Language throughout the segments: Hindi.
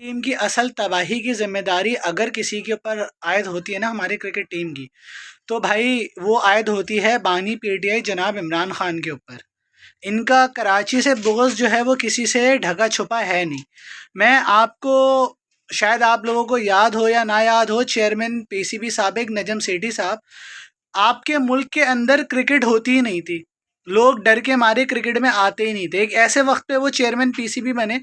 टीम की असल तबाही की ज़िम्मेदारी अगर किसी के ऊपर आयद होती है ना हमारी क्रिकेट टीम की, तो भाई वो आयद होती है बानी पीटीआई जनाब इमरान खान के ऊपर। इनका कराची से बुग़्ज़ जो है वो किसी से ढका छुपा है नहीं। मैं आपको, शायद आप लोगों को याद हो या ना याद हो, चेयरमैन पीसीबी साबिक नजम सेठी साहब, आपके मुल्क के अंदर क्रिकेट होती ही नहीं थी। लोग डर के मारे क्रिकेट में आते ही नहीं थे। एक ऐसे वक्त पे वो चेयरमैन पीसीबी बने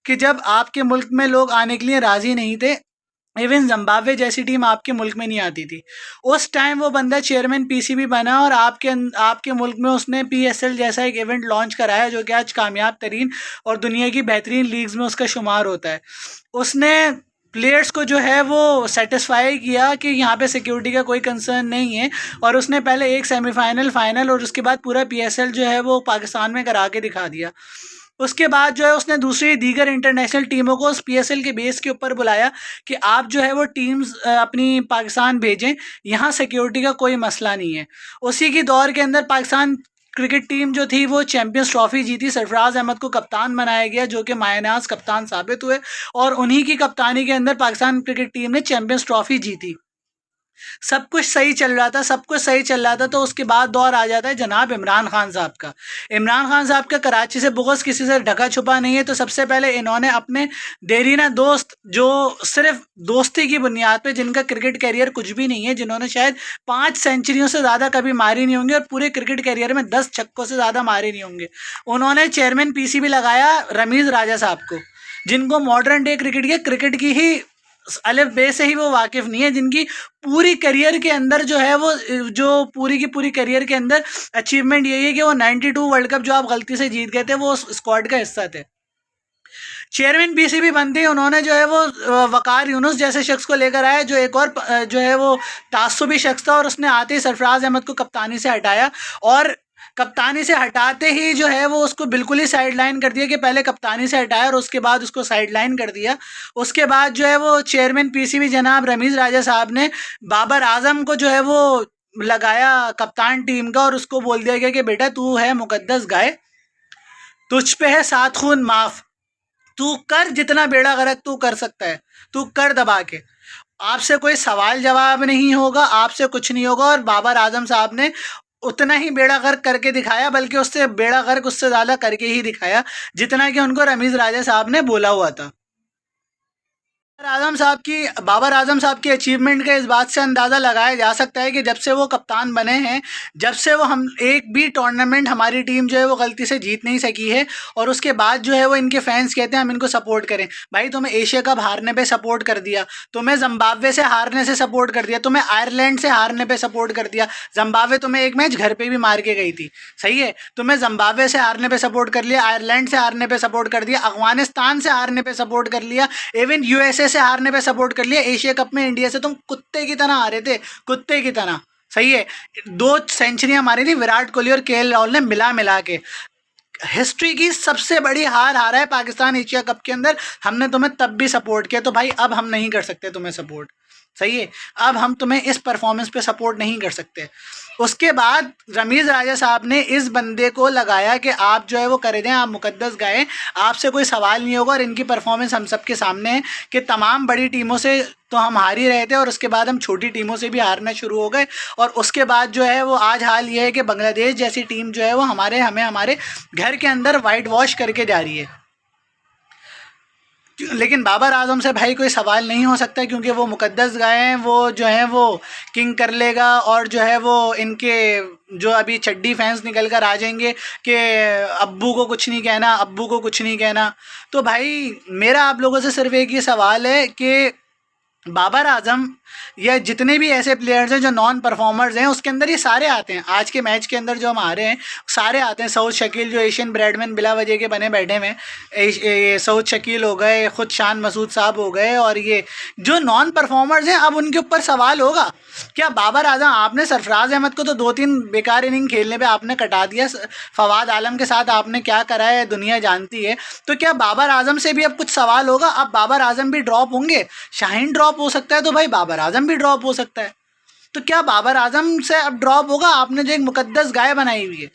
कि जब आपके मुल्क में लोग आने के लिए राज़ी नहीं थे। इवन जिम्बाब्वे जैसी टीम आपके मुल्क में नहीं आती थी। उस टाइम वो बंदा चेयरमैन पीसीबी बना और आपके मुल्क में उसने पीएसएल जैसा एक इवेंट लॉन्च कराया जो कि आज कामयाब तरीन और दुनिया की बेहतरीन लीग्स में उसका शुमार होता है। उसने प्लेयर्स को जो है वो सेटिस्फाई किया कि यहाँ पे सिक्योरिटी का कोई कंसर्न नहीं है, और उसने पहले एक सेमीफाइनल, फाइनल और उसके बाद पूरा पीएसएल जो है वो पाकिस्तान में करा के दिखा दिया। उसके बाद जो है उसने दूसरी दीगर इंटरनेशनल टीमों को उस पीएसएल के बेस के ऊपर बुलाया कि आप जो है वो टीम्स अपनी पाकिस्तान भेजें, यहाँ सिक्योरिटी का कोई मसला नहीं है। उसी की दौर के अंदर पाकिस्तान क्रिकेट टीम जो थी वो चैंपियंस ट्रॉफी जीती। सरफराज अहमद को कप्तान बनाया गया जो कि मायनाज कप्तान साबित हुए, और उन्हीं की कप्तानी के अंदर पाकिस्तान क्रिकेट टीम ने चैंपियंस ट्रॉफी जीती। सब कुछ सही चल रहा था, सब कुछ सही चल रहा था। तो उसके बाद दौर आ जाता है जनाब इमरान खान साहब का। इमरान खान साहब का कराची से बुग़्ज़ किसी से ढका छुपा नहीं है। तो सबसे पहले इन्होंने अपने देरीना दोस्त, जो सिर्फ दोस्ती की बुनियाद पे, जिनका क्रिकेट करियर कुछ भी नहीं है, जिन्होंने शायद 5 सेंचुरियों से ज़्यादा कभी मारी नहीं होंगी और पूरे क्रिकेट करियर में 10 छक्कों से ज़्यादा मारे नहीं होंगे, उन्होंने चेयरमैन पीसीबी लगाया रमीज़ राजा साहब को, जिनको मॉडर्न डे क्रिकेट की ही अलिफ बे से ही वो वाकिफ़ नहीं है, जिनकी पूरी करियर के अंदर जो है वो, जो पूरी की पूरी करियर के अंदर अचीवमेंट यही है कि वो 92 वर्ल्ड कप जो आप गलती से जीत गए थे वो उस स्क्वाड का हिस्सा थे। चेयरमैन पीसीबी बनते ही उन्होंने जो है वो वकार यूनुस जैसे शख्स को लेकर आया, जो एक और जो है वो तासुबी शख्स था, और उसने आते ही सरफराज अहमद को कप्तानी से हटाया, और कप्तानी से हटाते ही जो है वो उसको बिल्कुल ही साइड लाइन कर दिया कि पहले कप्तानी से हटाया और उसके बाद उसको साइड लाइन कर दिया। उसके बाद जो है वो चेयरमैन पीसीबी जनाब रमीज़ राजा साहब ने बाबर आजम को जो है वो लगाया कप्तान टीम का, और उसको बोल दिया गया कि बेटा तू है मुकद्दस गाय, तुझ पे है 7 खून माफ़, तू कर जितना बेड़ा गर्क तू कर सकता है, तू कर दबा के, आपसे कोई सवाल जवाब नहीं होगा, आपसे कुछ नहीं होगा। और बाबर आजम साहब ने उतना ही बेड़ा गर्क करके दिखाया, बल्कि उससे बेड़ा गर्क उससे ज़्यादा करके ही दिखाया जितना कि उनको रमीज़ राजा साहब ने बोला हुआ था। बाबर आजम साहब की अचीवमेंट का इस बात से अंदाज़ा लगाया जा सकता है कि जब से वो कप्तान बने हैं, जब से वो, हम एक भी टूर्नामेंट हमारी टीम जो है वो गलती से जीत नहीं सकी है, और उसके बाद जो है वो इनके फैंस कहते हैं हम इनको सपोर्ट करें। भाई तुम्हें एशिया कप हारने पे सपोर्ट कर दिया, तुम्हें जिम्बाब्वे से हारने से सपोर्ट कर दिया, तुम्हें आयरलैंड से हारने पे सपोर्ट कर दिया। जिम्बाब्वे तुम्हें एक मैच घर पे भी मार के गई थी, सही है, तुम्हें जिम्बाब्वे से हारने पे सपोर्ट कर लिया, आयरलैंड से हारने पे सपोर्ट कर दिया, अफगानिस्तान से हारने पे सपोर्ट कर लिया, इवन यूएसए से हारने पे सपोर्ट कर लिया। एशिया कप में इंडिया से तुम कुत्ते की तरह हारे थे, कुत्ते की तरह, सही है। 2 सेंचुरियां मारी थी विराट कोहली और केएल राहुल ने मिला मिला के। हिस्ट्री की सबसे बड़ी हार हारा है पाकिस्तान एशिया कप के अंदर। हमने तुम्हें तब भी सपोर्ट किया, तो भाई अब हम नहीं कर सकते तुम्हें सपोर्ट, सही है, अब हम तुम्हें इस परफॉर्मेंस पे सपोर्ट नहीं कर सकते। उसके बाद रमीज़ राजा साहब ने इस बंदे को लगाया कि आप जो है वो कर दें, आप मुकद्दस गाएं, आपसे कोई सवाल नहीं होगा। और इनकी परफॉर्मेंस हम सबके सामने है कि तमाम बड़ी टीमों से तो हम हार ही रहे थे, और उसके बाद हम छोटी टीमों से भी हारना शुरू हो गए। और उसके बाद जो है वो आज हाल ये है कि बांग्लादेश जैसी टीम जो है वो हमारे घर के अंदर वाइट वॉश करके जा रही है। लेकिन बाबर आजम से भाई कोई सवाल नहीं हो सकता, क्योंकि वो मुकद्दस गाय हैं, वो जो है वो किंग कर लेगा। और जो है वो इनके जो अभी चड्डी फैंस निकल कर आ जाएंगे कि अब्बू को कुछ नहीं कहना, अब्बू को कुछ नहीं कहना। तो भाई मेरा आप लोगों से सिर्फ एक ही सवाल है कि बाबर आजम या जितने भी ऐसे प्लेयर्स हैं जो नॉन परफॉर्मर्स हैं, उसके अंदर ये सारे आते हैं। आज के मैच के अंदर जो हम हारे हैं सारे आते हैं। सऊद शकील जो एशियन ब्रेडमैन बिला वजह के बने बैठे हुए, ये सऊद शकील हो गए, ख़ुद शान मसूद साहब हो गए, और ये जो नॉन परफॉर्मर्स हैं, अब उनके ऊपर सवाल होगा। क्या बाबर आजम, आपने सरफराज अहमद को तो 2-3 बेकार इनिंग खेलने पर आपने कटा दिया, फवाद आलम के साथ आपने क्या करा है दुनिया जानती है। तो क्या बाबर आजम से भी अब कुछ सवाल होगा? अब बाबर आजम भी ड्रॉप होंगे, शाहीन ड्रॉप हो सकता है, तो भाई बाबर आजम भी ड्रॉप हो सकता है। तो क्या बाबर आजम से अब ड्रॉप होगा? आपने जो एक मुकद्दस गाय बनाई हुई है,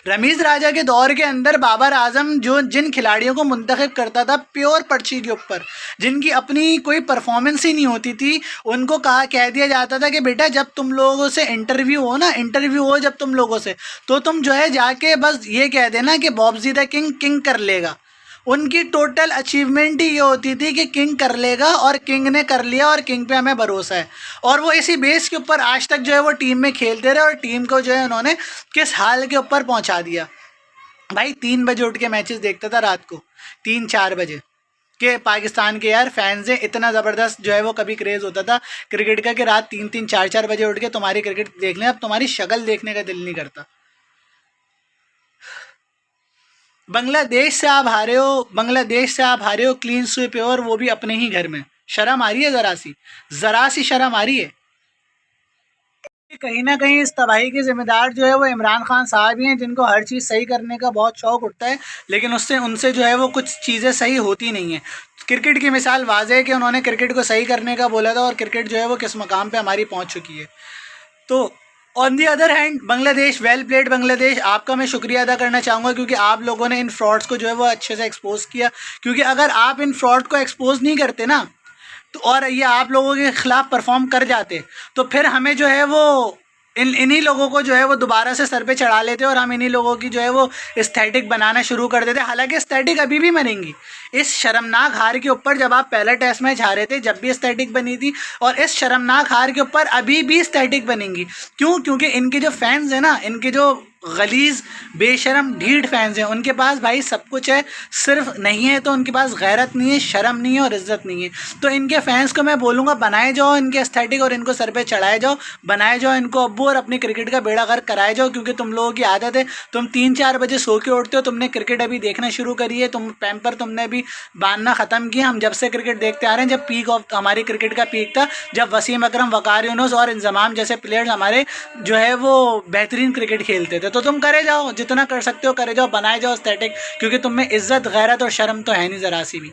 रमीज़ राजा के दौर के अंदर बाबर आजम जो जिन खिलाड़ियों को मुंतखब करता था प्योर पर्ची के ऊपर, जिनकी अपनी कोई परफॉर्मेंस ही नहीं होती थी, उनको कह दिया जाता था कि बेटा जब तुम लोगों से इंटरव्यू हो जब तुम लोगों से, तो तुम जो है जाके बस ये कह देना कि बॉब्जी द किंग कर लेगा। उनकी टोटल अचीवमेंट ही ये होती थी कि किंग कर लेगा, और किंग ने कर लिया और किंग पे हमें भरोसा है। और वो इसी बेस के ऊपर आज तक जो है वो टीम में खेलते रहे और टीम को जो है उन्होंने किस हाल के ऊपर पहुंचा दिया। भाई 3 बजे उठ के मैचेस देखता था रात को, 3-4 बजे के पाकिस्तान के यार फैंस हैं, इतना ज़बरदस्त जो है वो कभी क्रेज़ होता था क्रिकेट का कि रात 3-3 4-4 बजे उठ के तुम्हारी क्रिकेट देख लें। अब तुम्हारी शक्ल देखने का दिल नहीं करता। बांग्लादेश से आप हारे हो क्लीन स्वीप और वो भी अपने ही घर में। शर्म आ रही है ज़रा सी शर्म आ रही है। कहीं ना कहीं इस तबाही के ज़िम्मेदार जो है वो इमरान खान साहब ही हैं, जिनको हर चीज़ सही करने का बहुत शौक़ उठता है, लेकिन उनसे जो है वो कुछ चीज़ें सही होती नहीं हैं। क्रिकेट की मिसाल वाज़ेह है कि उन्होंने क्रिकेट को सही करने का बोला था और क्रिकेट जो है वो किस मकाम पे हमारी पहुंच चुकी है। तो on the other hand Bangladesh, well played Bangladesh, आपका मैं शुक्रिया अदा करना चाहूँगा क्योंकि आप लोगों ने इन फ्रॉड्स को जो है वो अच्छे से एक्सपोज किया। क्योंकि अगर आप इन फ्रॉड को एक्सपोज नहीं करते ना, तो और ये आप लोगों के ख़िलाफ़ परफॉर्म कर जाते, तो फिर हमें जो है वो इन्हीं लोगों को जो है वो दोबारा से सर पे चढ़ा लेते और हम इन्हीं लोगों की जो है वो एस्थेटिक बनाना शुरू कर देते। हालांकि एस्थेटिक अभी भी बनेंगी। इस शर्मनाक हार के ऊपर जब आप पहला टेस्ट मैच हारे थे, जब भी एस्थेटिक बनी थी, और इस शर्मनाक हार के ऊपर अभी भी एस्थेटिक बनेंगी। क्यों? क्योंकि इनके जो फैंस हैं ना, इनके जो गलीज़ बेशरम ढीठ फैंस हैं, उनके पास भाई सब कुछ है, सिर्फ नहीं है तो उनके पास गैरत नहीं है, शर्म नहीं है और इज़्ज़त नहीं है। तो इनके फैंस को मैं बोलूँगा बनाए जाओ इनके एस्थेटिक और इनको सर पे चढ़ाए जाओ, बनाए जाओ इनको अब्बू और अपनी क्रिकेट का बेड़ा गर्क कराए जाओ। क्योंकि तुम लोगों की आदत है, तुम 3-4 बजे सो के उठते हो, तुमने क्रिकेट अभी देखना शुरू करी है, तुम पैम्पर तुमने अभी बांधना ख़त्म किया। हम जब से क्रिकेट देखते आ रहे हैं, जब पीक ऑफ हमारी क्रिकेट का पीक था, जब वसीम अकरम, वकार यूनुस और इंजमाम जैसे प्लेयर्स हमारे जो है वो बेहतरीन क्रिकेट खेलते थे। तो तुम करे जाओ, जितना कर सकते हो करे जाओ, बनाए जाओ एस्थेटिक, क्योंकि तुम में इज़्ज़त, गैरत और शर्म तो है नहीं ज़रा सी भी।